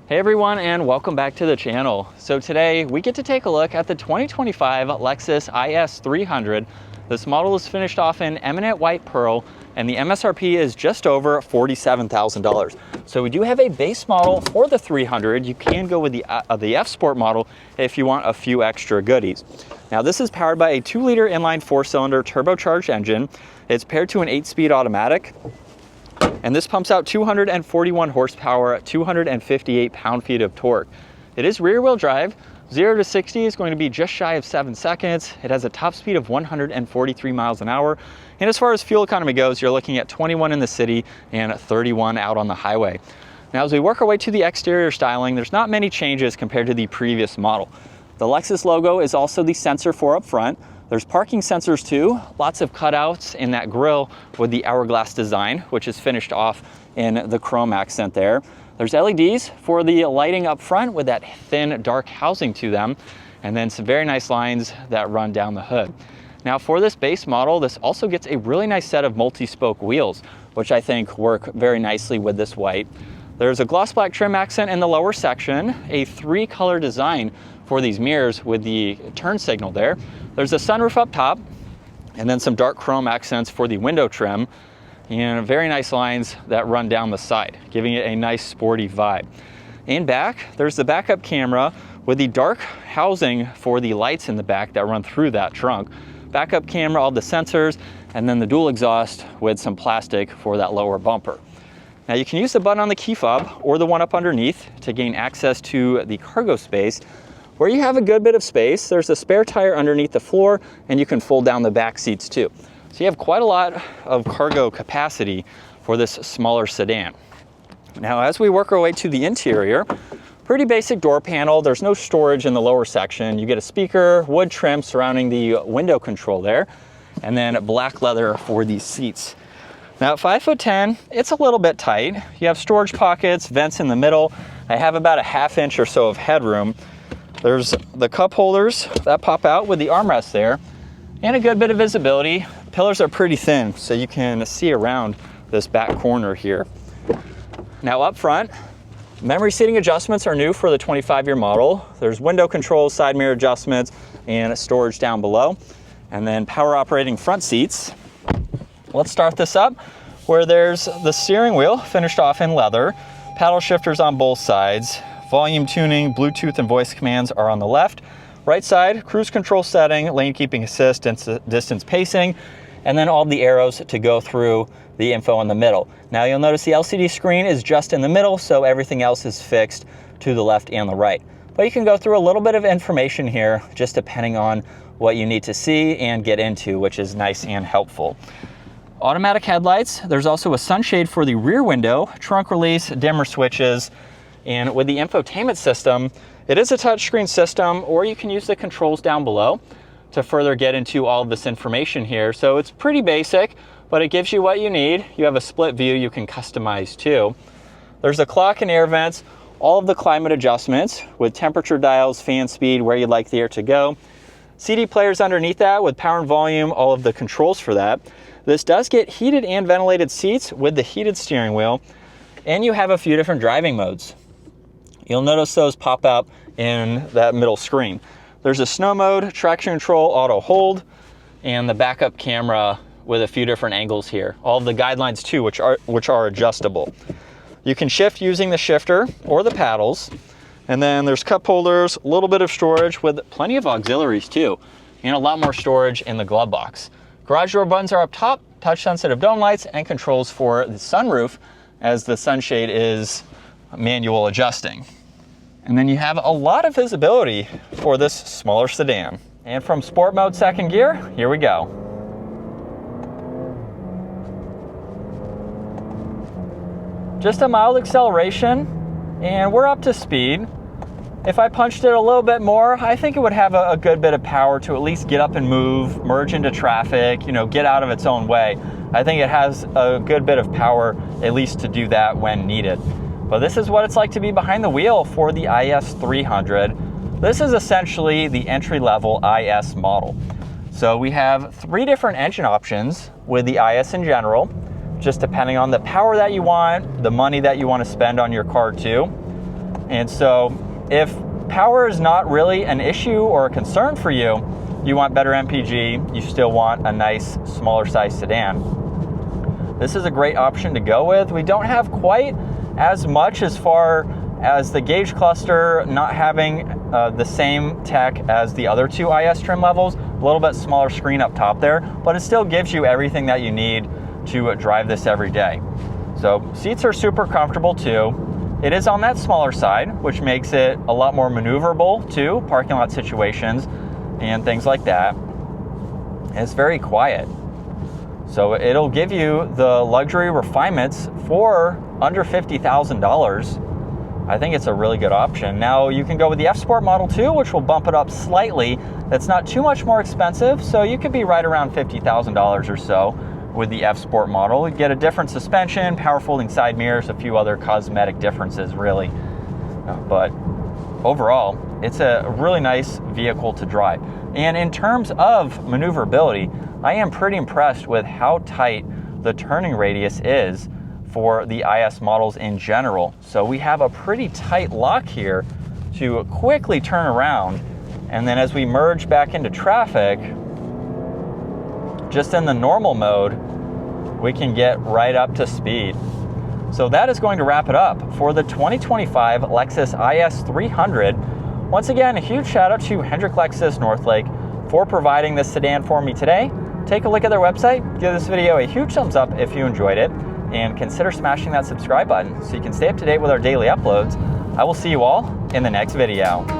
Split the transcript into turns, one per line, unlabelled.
Hey everyone, and welcome back to the channel. So today we get to take a look at the 2025 Lexus IS300. This model is finished off in eminent white pearl, and the MSRP is just over $47,000. So we do have a base model for the 300. You can go with the F-Sport model if you want a few extra goodies. Now this is powered by a 2-liter inline 4-cylinder turbocharged engine. It's paired to an 8-speed automatic. And this pumps out 241 horsepower, 258 pound-feet of torque. It is rear-wheel drive. 0 to 60 is going to be just shy of 7 seconds. It has a top speed of 143 miles an hour. And as far as fuel economy goes, you're looking at 21 in the city and 31 out on the highway. Now, as we work our way to the exterior styling, there's not many changes compared to the previous model. The Lexus logo is also the sensor for up front. There's parking sensors too, lots of cutouts in that grille with the hourglass design, which is finished off in the chrome accent there. There's LEDs for the lighting up front with that thin, dark housing to them, and then some very nice lines that run down the hood. Now for this base model, this also gets a really nice set of multi-spoke wheels, which I think work very nicely with this white. There's a gloss black trim accent in the lower section, a 3-color design for these mirrors with the turn signal there. There's a sunroof up top, and then some dark chrome accents for the window trim, and very nice lines that run down the side, giving it a nice sporty vibe. In back, there's the backup camera with the dark housing for the lights in the back that run through that trunk. Backup camera, all the sensors, and then the dual exhaust with some plastic for that lower bumper. Now you can use the button on the key fob or the one up underneath to gain access to the cargo space, where you have a good bit of space. There's a spare tire underneath the floor, and you can fold down the back seats too. So you have quite a lot of cargo capacity for this smaller sedan. Now, as we work our way to the interior, pretty basic door panel. There's no storage in the lower section. You get a speaker, wood trim surrounding the window control there, and then black leather for these seats. Now at 5'10", it's a little bit tight. You have storage pockets, vents in the middle. I have about a ½ inch or so of headroom. There's the cup holders that pop out with the armrest there, and a good bit of visibility. Pillars are pretty thin, so you can see around this back corner here. Now up front, memory seating adjustments are new for the 25-year model. There's window controls, side mirror adjustments, and storage down below. And then power operating front seats. Let's start this up where there's the steering wheel finished off in leather, paddle shifters on both sides. Volume tuning, Bluetooth and voice commands are on the left. Right side, cruise control setting, lane keeping assist, distance pacing, and then all the arrows to go through the info in the middle. Now you'll notice the LCD screen is just in the middle, so everything else is fixed to the left and the right. But you can go through a little bit of information here, just depending on what you need to see and get into, which is nice and helpful. Automatic headlights. There's also a sunshade for the rear window, trunk release, dimmer switches. And with the infotainment system, it is a touchscreen system, or you can use the controls down below to further get into all of this information here. So it's pretty basic, but it gives you what you need. You have a split view you can customize too. There's a clock and air vents, all of the climate adjustments with temperature dials, fan speed, where you'd like the air to go. CD players underneath that with power and volume, all of the controls for that. This does get heated and ventilated seats with the heated steering wheel, and you have a few different driving modes. You'll notice those pop up in that middle screen. There's a snow mode, traction control, auto hold, and the backup camera with a few different angles here. All of the guidelines too, which are adjustable. You can shift using the shifter or the paddles. And then there's cup holders, a little bit of storage with plenty of auxiliaries too, and a lot more storage in the glove box. Garage door buttons are up top, touch sensitive dome lights, and controls for the sunroof, as the sunshade is manual adjusting. And then you have a lot of visibility for this smaller sedan. And from sport mode second gear, here we go. Just a mild acceleration, and we're up to speed. If I punched it a little bit more, I think it would have a good bit of power to at least get up and move, merge into traffic, get out of its own way. I think it has a good bit of power, at least to do that when needed. But this is what it's like to be behind the wheel for the IS300. This is essentially the entry-level IS model. So we have 3 different engine options with the IS in general, just depending on the power that you want, the money that you want to spend on your car too. And so if power is not really an issue or a concern for you, you want better MPG, you still want a nice smaller size sedan, this is a great option to go with. We don't have quite as much as far as the gauge cluster not having the same tech as the other two IS trim levels, a little bit smaller screen up top there, but it still gives you everything that you need to drive this every day. So seats are super comfortable too. It is on that smaller side, which makes it a lot more maneuverable too, parking lot situations and things like that. And it's very quiet. So it'll give you the luxury refinements for under $50,000. I think it's a really good option. Now you can go with the F-Sport Model 2, which will bump it up slightly. That's not too much more expensive, so you could be right around $50,000 or so with the F-Sport model. You get a different suspension, power folding side mirrors, a few other cosmetic differences really. But overall, it's a really nice vehicle to drive. And in terms of maneuverability, I am pretty impressed with how tight the turning radius is for the IS models in general. So we have a pretty tight lock here to quickly turn around. And then as we merge back into traffic, just in the normal mode, we can get right up to speed. So that is going to wrap it up for the 2025 Lexus IS300. Once again, a huge shout out to Hendrick Lexus Northlake for providing this sedan for me today. Take a look at their website, give this video a huge thumbs up if you enjoyed it, and consider smashing that subscribe button so you can stay up to date with our daily uploads. I will see you all in the next video.